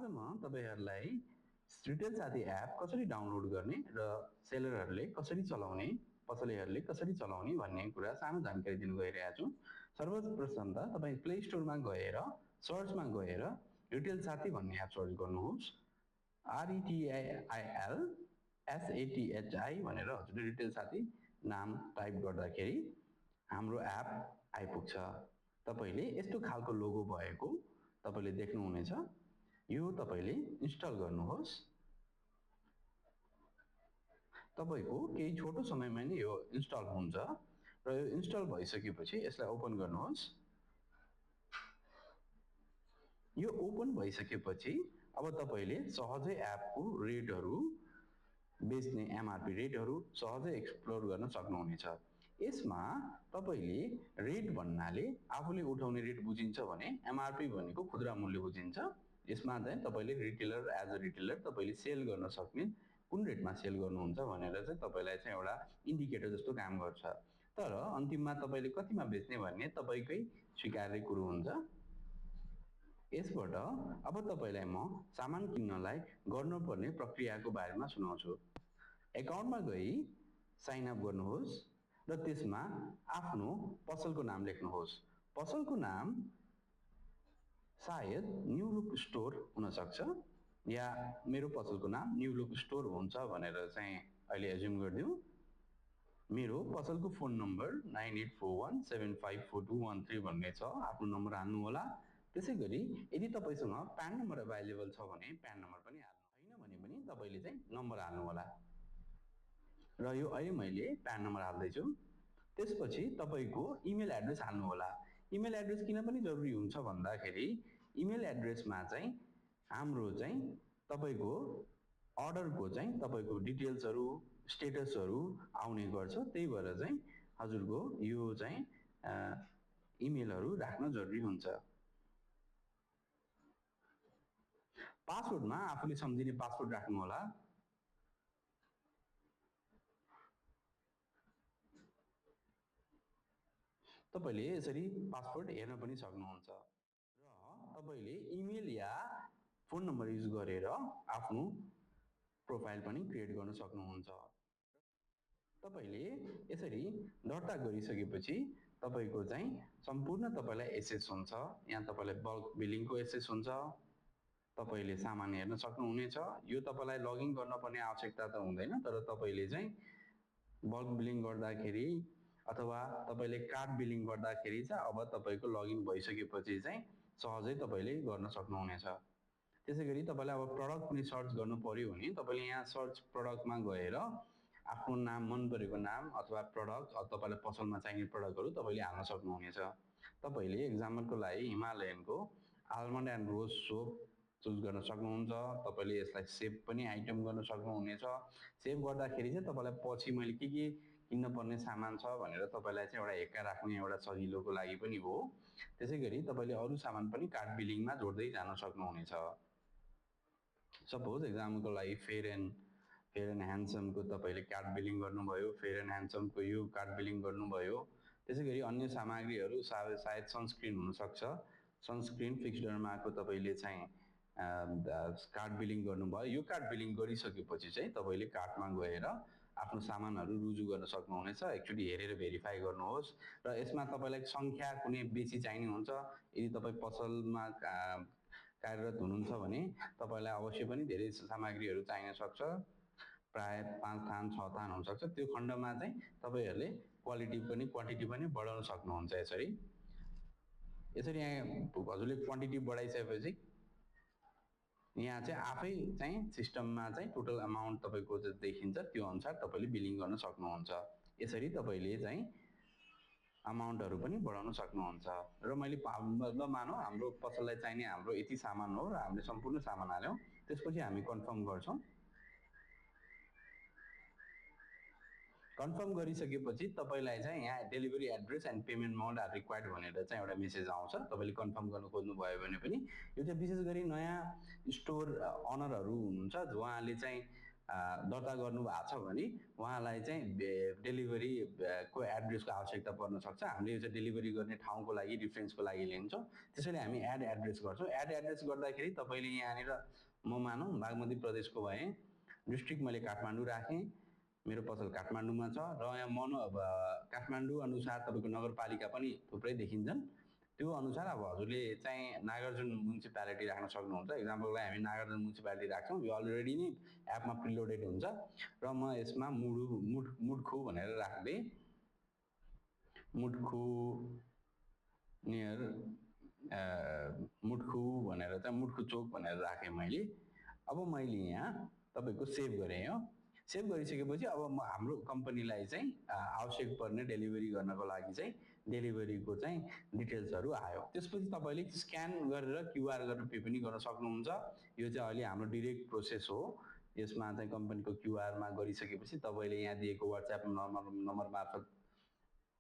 आज म तपाईहरुलाई रिटेल साथी एप कसरी डाउनलोड गर्ने र सेलरहरुले कसरी चलाउने, पसलेहरुले कसरी चलाउने भन्ने कुरा सानो जानकारी दिन गइरहेको छु। सर्वप्रथम त तपाई प्ले स्टोरमा गएर सर्चमा गएर रिटेल साथी भन्ने एप सर्च गर्नुहोस्। RETAIL SATHI भनेर हजुरले रिटेल साथी नाम टाइप गर्दाखेरि हाम्रो एप आइपुग्छ। तपाईले यस्तो खालको लोगो भएको तपाईले देख्नुहुनेछ। यो तपाईले इन्स्टल गर्नुहोस्। तपाईको केही छोटो समयमा नै यो इन्स्टल हुन्छ र यो इन्स्टल भइसकेपछि यसलाई ओपन गर्नुहोस्। यो ओपन भइसकेपछि अब तपाईले सहजै एपको रेटहरु बेच्ने एमआरपी रेटहरु सहजै एक्सप्लोर गर्न सक्नुहुनेछ। यसमा तपाईले रेट भन्नाले आफूले उठाउने रेट बुझिन्छ भने एमआरपी भनेको खुद्रा मूल्य बुझिन्छ। यसमा चाहिँ तपाईले रिटेलर एज अ रिटेलर तपाईले सेल गर्न सक्ने कुन रेटमा सेल गर्नुहुन्छ भनेर चाहिँ तपाईलाई चाहिँ एउटा इन्डिकेटर जस्तो काम गर्छ। तर अन्तिममा तपाईले कतिमा बेच्ने भन्ने तपाईकै स्वीकार्य कुरो हुन्छ। यसबाट अब तपाईलाई म सामान किन्नलाई गर्नुपर्ने प्रक्रियाको बारेमा सुनाउँछु। एकाउन्टमा गई साइन अप गर्नुहोस् र त्यसमा आफ्नो पसलको नाम लेख्नुहोस्। पसलको नाम सायद न्यू लुक स्टोर हुन सक्छ या मेरो पसलको नाम न्यू लुक स्टोर हुन्छ भनेर चाहिँ अहिले एज्युम गर्दियौ। मेरो पसलको फोन नम्बर 9841754213 भन्ने छ। आफ्नो नम्बर हाल्नु होला। त्यसैगरी यदि तपाईसँग प्यान नम्बर अभाइलेबल छ भने प्यान नम्बर पनि हाल्नु, छैन भने पनि तपाईले चाहिँ नम्बर हाल्नु होला। र यो अहिले मैले प्यान नम्बर हाल्दै छु। त्यसपछि तपाईको इमेल एड्रेस हाल्नु होला। इमेल एड्रेस किन पनि जरुरी हुन्छ भन्दाखेरि इमेल एड्रेसमा चाहिँ हाम्रो चाहिँ तपाईको अर्डरको चाहिँ तपाईको डिटेल्सहरु स्टेटसहरु आउने गर्छ। त्यही भएर चाहिँ हजुरको यो चाहिँ इमेलहरु राख्न जरुरी हुन्छ। पासवर्डमा आफूले सम्झिने पासवर्ड राख्नु होला। तपाईले यसरी पासवर्ड हेर्न पनि सक्नुहुन्छ र तपाईले इमेल या फोन नम्बर युज गरेर आफ्नो प्रोफाइल पनि क्रिएट गर्न सक्नुहुन्छ। तपाईले यसरी दर्ता गरिसकेपछि तपाईको चाहिँ सम्पूर्ण तपाईलाई एक्सेस हुन्छ। यहाँ तपाईलाई बल्क बिलिङको एक्सेस हुन्छ। तपाईले सामान हेर्न सक्नुहुनेछ। यो तपाईलाई लगइन गर्न पर्ने आवश्यकता त हुँदैन, तर तपाईले चाहिँ बल्क बिलिङ गर्दाखेरि अथवा तपाईले कार्ड बिलिङ गर्दाखेरि चाहिँ अब तपाईको लगइन भइसकेपछि चाहिँ सहजै तपाईले गर्न सक्नुहुनेछ। त्यसैगरी तपाईलाई अब प्रोडक्ट पनि सर्च गर्नु पर्यो भने तपाईले यहाँ सर्च प्रोडक्टमा गएर आफ्नो नाम, मन परेको नाम अथवा प्रोडक्ट तपाईलाई पसलमा चाहिने प्रोडक्टहरु तपाईले हाल्न सक्नुहुनेछ। तपाईले एक्जाम्पलको लागि हिमालयनको almond and rose soap choose गर्न सक्नुहुन्छ। तपाईले यसलाई सेभ पनि आइटम गर्न सक्नुहुनेछ। सेभ गर्दाखेरि चाहिँ तपाईलाई पछि मैले के किन्न पर्ने सामान छ भनेर तपाईलाई चाहिँ एउटा हेक्का राख्ने एउटा सजिलोको लागि पनि हो। त्यसैगरी तपाईले अरु सामान पनि कार्ड बिलिङमा जोड्दै जान सक्नुहुनेछ। सपोज एक्जाम्पलको लागि फेयर एन्ड ह्यान्डसमको तपाईले कार्ड बिलिङ गर्नुभयो, फेयर एन्ड ह्यान्डसमको यो कार्ड बिलिङ गर्नुभयो। त्यसैगरी अन्य सामग्रीहरु सायद सनस्क्रिन हुन सक्छ। सनस्क्रिन फिक्स डर्माको तपाईले चाहिँ कार्ड बिलिङ गर्नुभयो। यो कार्ड बिलिङ गरिसकेपछि चाहिँ तपाईले कार्टमा गएर आफ्नो सामानहरु रुजु गर्न सक्नुहुनेछ। एकचोटी हेरेर भेरिफाई गर्नुहोस् र यसमा तपाईलाई संख्या कुनै बेसी चाहिने हुन्छ। यदि तपाई पसलमा कार्यरत हुनुहुन्छ भने तपाईलाई अवश्य पनि धेरै सामग्रीहरु चाहिन सक्छ। प्राय 5 थान 6 थान हुन सक्छ। त्यो खण्डमा चाहिँ तपाईहरुले क्वालिटी पनि क्वान्टिटी पनि बढाउन सक्नुहुन्छ। यसरी यहाँ हजुरले क्वान्टिटी बढाइसकेपछि यहाँ चाहिँ आफै चाहिँ सिस्टममा चाहिँ टोटल अमाउन्ट तपाईको देखिन्छ। त्यो अनुसार तपाईले बिलिङ गर्न सक्नुहुन्छ। यसरी तपाईले चाहिँ अमाउन्टहरु पनि बढाउन सक्नुहुन्छ। र मैले मानौ हाम्रो पसललाई चाहिने हाम्रो यति सामान हो र हामीले सम्पूर्ण सामान हाल्यौं। त्यसपछि हामी कन्फर्म गर्छौं। कन्फर्म गरिसकेपछि तपाईलाई चाहिँ यहाँ delivery address and payment mode are required भनेर चाहिँ एउटा मेसेज आउँछ। तपाईले कन्फर्म गर्न खोज्नु भयो भने पनि यो चाहिँ विशेष गरी नयाँ स्टोर अनरहरु हुनुहुन्छ उहाँले चाहिँ दर्ता गर्नुभएको छ भने उहाँलाई चाहिँ डेलिभरी को एड्रेसको आवश्यकता पर्न सक्छ। हामीले यो चाहिँ डेलिभरी गर्ने ठाउँको लागि रिफरेन्सको लागि लिन्छौँ। त्यसैले हामी एड एड्रेस गर्छौँ। एड एड्रेस गर्दाखेरि तपाईँले यहाँनिर म मानौँ बागमती प्रदेशको भएँ, डिस्ट्रिक्ट मैले काठमाडौँ राखेँ, मेरो पसल काठमाडौँमा छ र यहाँ काठमाडौँ अनुसार तपाईँको नगरपालिका पनि थुप्रै देखिन्छन्। त्यो अनुसार अब हजुरले चाहिँ नागार्जुन म्युनिसिपालिटी राख्न सक्नुहुन्छ। इक्जाम्पलको लागि हामी नागार्जुन म्युनिसिपालिटी राख्छौँ। यो अलरेडी नै एपमा प्रिलोडेड हुन्छ र म यसमा मुडखु भनेर राख्दै, मुडखु नियर मुडखु भनेर चाहिँ मुडखु चोक भनेर राखेँ मैले। अब मैले यहाँ तपाईँको सेभ गरेँ हो। सेभ गरिसकेपछि अब हाम्रो कम्पनीलाई चाहिँ आवश्यक पर्ने डेलिभरी गर्नको लागि चाहिँ डेलिभरीको चाहिँ डिटेल्सहरू आयो। त्यसपछि तपाईँले स्क्यान गरेर क्युआर गरेर पे पनि गर्न सक्नुहुन्छ। यो चाहिँ अहिले हाम्रो डिरेक्ट प्रोसेस हो। यसमा चाहिँ कम्पनीको क्युआरमा गरिसकेपछि तपाईँले यहाँ दिएको वाट्सएप नम्बर मार्फत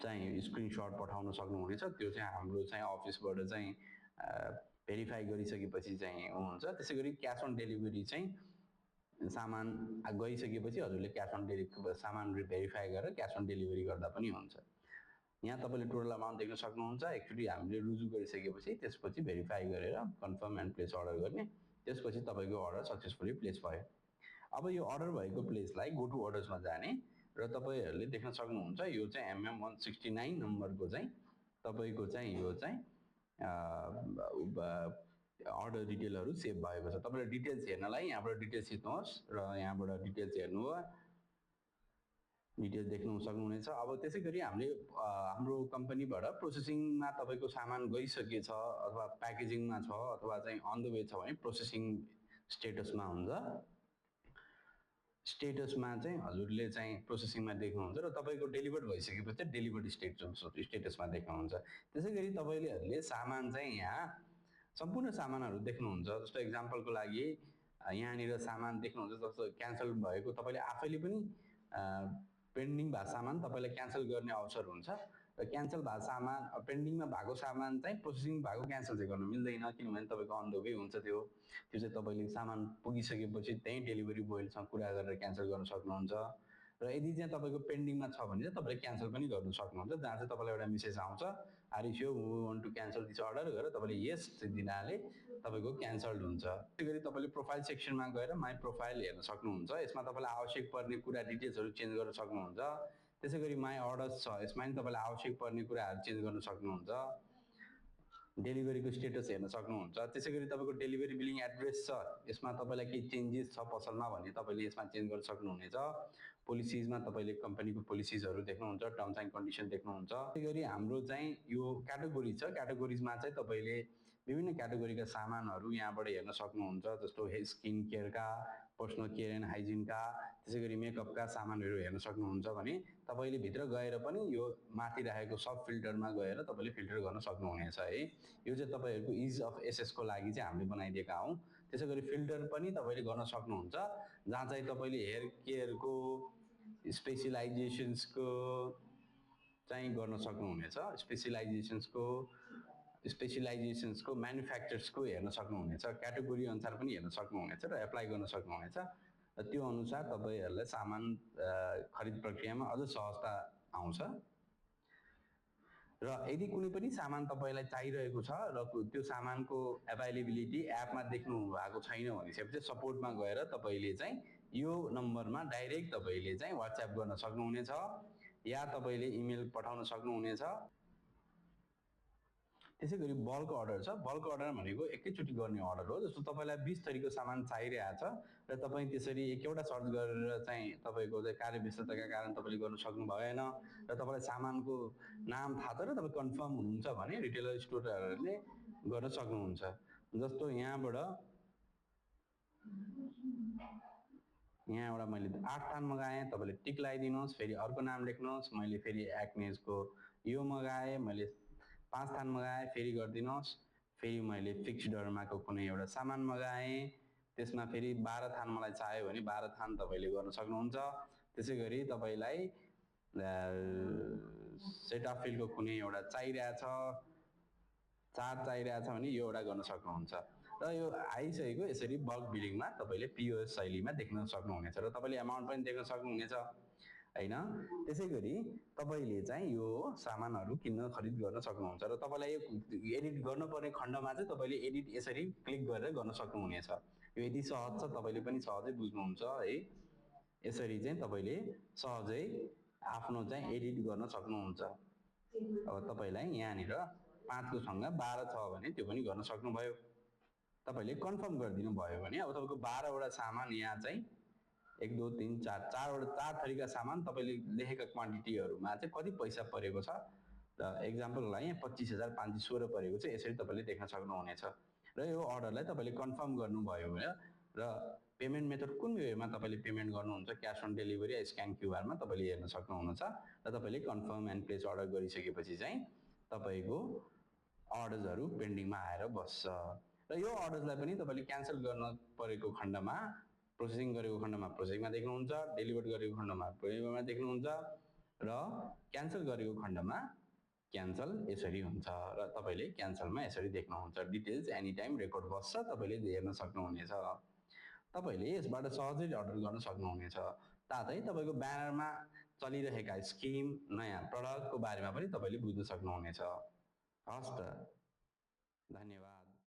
चाहिँ स्क्रिनसट पठाउन सक्नुहुनेछ। त्यो चाहिँ हाम्रो चाहिँ अफिसबाट चाहिँ भेरिफाई गरिसकेपछि चाहिँ हुन्छ। त्यसै गरी क्यास अन डेलिभरी चाहिँ सामान गइसकेपछि हजुरले क्यास अन डेलिभरी सामान भेरिफाई गरेर क्यास अन डेलिभरी गर्दा पनि हुन्छ। यहाँ तपाईँले टोटल अमाउन्ट देख्न सक्नुहुन्छ। एक्चुअली हामीले रुजु गरिसकेपछि त्यसपछि भेरिफाई गरेर कन्फर्म एन्ड प्लेस अर्डर गर्ने। त्यसपछि तपाईँको अर्डर सक्सेसफुली प्लेस भयो। अब यो अर्डर भएको प्लेसलाई गो टु अर्डर्समा जाने र तपाईँहरूले देख्न सक्नुहुन्छ यो चाहिँ MM169 नम्बरको चाहिँ तपाईँको चाहिँ यो चाहिँ अर्डर डिटेलहरू सेभ भएको छ। तपाईँले डिटेल्स हेर्नलाई यहाँबाट डिटेल्स हेर्नुहोस् र यहाँबाट डिटेल्स हेर्नुभयो, डिटेल्स देख्न सक्नुहुनेछ। अब त्यसै गरी हामीले हाम्रो कम्पनीबाट प्रोसेसिङमा तपाईँको सामान गइसकेछ अथवा प्याकेजिङमा छ अथवा चाहिँ अन द वे छ भने प्रोसेसिङ स्टेटसमा हुन्छ। स्टेटसमा चाहिँ हजुरले चाहिँ प्रोसेसिङमा देख्नुहुन्छ र तपाईँको डेलिभर्ड भइसकेपछि डेलिभर्ड स्टेटसमा देख्नुहुन्छ। त्यसै गरी तपाईँले सामान चाहिँ यहाँ सम्पूर्ण सामानहरू देख्नुहुन्छ। जस्तो इक्जाम्पलको लागि यहाँनिर सामान देख्नुहुन्छ जस्तो क्यान्सल भएको, तपाईँले आफैले पनि पेन्डिङ भएको सामान तपाईँलाई क्यान्सल गर्ने अवसर हुन्छ र क्यान्सल भएको सामान पेन्डिङमा भएको सामान चाहिँ प्रोसेसिङ भएको क्यान्सल चाहिँ गर्नु मिल्दैन, किनभने तपाईँको अन द वे हुन्छ। त्यो चाहिँ तपाईँले सामान पुगिसकेपछि त्यहीँ डेलिभरी बोयसँग कुरा गरेर क्यान्सल गर्न सक्नुहुन्छ। र यदि चाहिँ तपाईँको पेन्डिङमा छ भने चाहिँ तपाईँले क्यान्सल पनि गर्नु सक्नुहुन्छ, जहाँ चाहिँ तपाईँलाई एउटा मेसेज आउँछ are you sure we want to cancel this order गरेर तपाईँले यस दिनाले तपाईँको क्यान्सल्ड हुन्छ। त्यसै गरी तपाईँले प्रोफाइल सेक्सनमा गएर माई प्रोफाइल हेर्न सक्नुहुन्छ। यसमा तपाईँलाई आवश्यक पर्ने कुरा डिटेल्सहरू चेन्ज गर्न सक्नुहुन्छ। त्यसै गरी माई अर्डर्स छ, यसमा पनि तपाईँलाई आवश्यक पर्ने कुराहरू चेन्ज गर्न सक्नुहुन्छ। डेलिभरीको स्टेटस हेर्न सक्नुहुन्छ। त्यसै गरी तपाईँको डेलिभरी बिलिङ एड्रेस छ, यसमा तपाईँलाई केही चेन्जेस छ पसलमा भने तपाईँले यसमा चेन्ज गर्न सक्नुहुनेछ। पोलिसिजमा तपाईँले कम्पनीको पोलिसिजहरू देख्नुहुन्छ, टर्म्स एन्ड कन्डिसन देख्नुहुन्छ। त्यसै गरी हाम्रो चाहिँ यो क्याटेगोरी छ, क्याटेगोरिजमा चाहिँ तपाईँले विभिन्न क्याटेगोरीका सामानहरू यहाँबाट हेर्न सक्नुहुन्छ। जस्तो स्किन केयरका, पर्सनल केयर एन्ड हाइजिनका, त्यसै गरी मेकअपका सामानहरू हेर्न सक्नुहुन्छ भने तपाईँले भित्र गएर पनि यो माथि राखेको सब फिल्टरमा गएर तपाईँले फिल्टर गर्न सक्नुहुनेछ है। यो चाहिँ तपाईँहरूको इज अफ एसेसको लागि चाहिँ हामीले बनाइदिएका हौँ। त्यसै गरी फिल्टर पनि तपाईँले गर्न सक्नुहुन्छ, जहाँ चाहिँ तपाईँले हेयर केयरको स्पेसलाइजेसन्सको चाहिँ गर्न सक्नुहुनेछ। स्पेसलाइजेसन्सको म्यानुफ्याक्चर्सको हेर्न सक्नुहुनेछ। क्याटेगोरी अनुसार पनि हेर्न सक्नुहुनेछ र एप्लाई गर्न सक्नुहुनेछ। र त्यो अनुसार तपाईँहरूलाई सामान खरिद प्रक्रियामा अझ सहजता आउँछ। र यदि कुनै पनि सामान तपाईँलाई चाहिरहेको छ र त्यो सामानको एभाइलेबिलिटी एपमा देख्नु भएको छैन भनेपछि चाहिँ सपोर्टमा गएर तपाईँले चाहिँ यो नम्बरमा डाइरेक्ट तपाईँले चाहिँ वाट्सएप गर्न सक्नुहुनेछ या तपाईँले इमेल पठाउन सक्नुहुनेछ। त्यसै गरी बल्क अर्डर छ। बल्क अर्डर भनेको एकैचोटि गर्ने अर्डर हो। जस्तो तपाईँलाई 20 थरीको सामान चाहिरहेको छ र तपाईँ त्यसरी एकैवटा सर्च गरेर चाहिँ तपाईँको चाहिँ कार्यव्यस्तताका कारण तपाईँले गर्न सक्नु भएन र तपाईँलाई सामानको नाम थाहा छ र तपाईँ कन्फर्म हुनुहुन्छ भने रिटेलर स्टोरहरूले गर्न सक्नुहुन्छ। जस्तो यहाँबाट यहाँबाट मैले 8 थान मगाएँ, तपाईँले टिक लगाइदिनुहोस्, फेरि अर्को नाम लेख्नुहोस्। मैले फेरि एक्नेजको यो मगाएँ, मैले 5 थान मगाएँ, फेरि गरिदिनुहोस्। फेरि मैले फिक्स डर्माको कुनै एउटा सामान मगाएँ, त्यसमा फेरि 12 थान मलाई चाहियो भने 12 थान तपाईँले गर्न सक्नुहुन्छ। त्यसै गरी तपाईँलाई सेटाफिलको कुनै एउटा चाहिरहेछ, 4 चाहिरहेछ भने यो एउटा गर्न सक्नुहुन्छ। र यो आइसकेको यसरी बल्क बिलिङमा तपाईँले पिओएस शैलीमा देख्न सक्नुहुनेछ र तपाईँले एमाउन्ट पनि देख्न सक्नुहुनेछ होइन। त्यसै गरी तपाईँले चाहिँ यो सामानहरू किन्न खरिद गर्न सक्नुहुन्छ र तपाईँलाई यो एडिट गर्नुपर्ने खण्डमा चाहिँ तपाईँले एडिट यसरी क्लिक गरेर गर्न सक्नुहुनेछ। यो यति सहज छ, तपाईँले पनि सहजै बुझ्नुहुन्छ है। यसरी चाहिँ तपाईँले सहजै आफ्नो चाहिँ एडिट गर्न सक्नुहुन्छ। अब तपाईँलाई यहाँनिर 5 को सँग 12 छ भने त्यो पनि गर्न सक्नुभयो। तपाईँले कन्फर्म गरिदिनु भयो भने अब तपाईँको 12वटा सामान यहाँ चाहिँ 1 2 3 4 चार थरीका सामान तपाईँले लेखेका क्वान्टिटीहरूमा चाहिँ कति पैसा परेको छ र एक्जाम्पलको लागि यहाँ 25,516 परेको छ, यसरी तपाईँले देख्न सक्नुहुनेछ। र यो अर्डरलाई तपाईँले कन्फर्म गर्नुभयो भने र पेमेन्ट मेथड कुन वेमा तपाईँले पेमेन्ट गर्नुहुन्छ, क्यास अन डेलिभरी या स्क्यान क्युआरमा तपाईँले हेर्न सक्नुहुनेछ। र तपाईँले कन्फर्म एन्ड प्लेस अर्डर गरिसकेपछि चाहिँ तपाईँको अर्डर्सहरू पेन्डिङमा आएर बस्छ र यो अर्डर्सलाई पनि तपाईँले क्यान्सल गर्न परेको खण्डमा, प्रोसेसिङ गरेको खण्डमा प्रोसेसिङमा देख्नुहुन्छ, डेलिभर गरेको खण्डमा डेलिभरमा देख्नुहुन्छ र क्यान्सल गरेको खण्डमा क्यान्सल यसरी हुन्छ र तपाईँले क्यान्सलमा यसरी देख्नुहुन्छ। डिटेल्स एनी टाइम रेकर्ड बस्छ, तपाईँले हेर्न सक्नुहुनेछ। तपाईँले यसबाट सहजै अर्डर गर्न सक्नुहुनेछ। साथै तपाईँको ब्यानरमा चलिरहेका स्किम, नयाँ प्रडक्टको बारेमा पनि तपाईँले बुझ्न सक्नुहुनेछ। हस् त, धन्यवाद।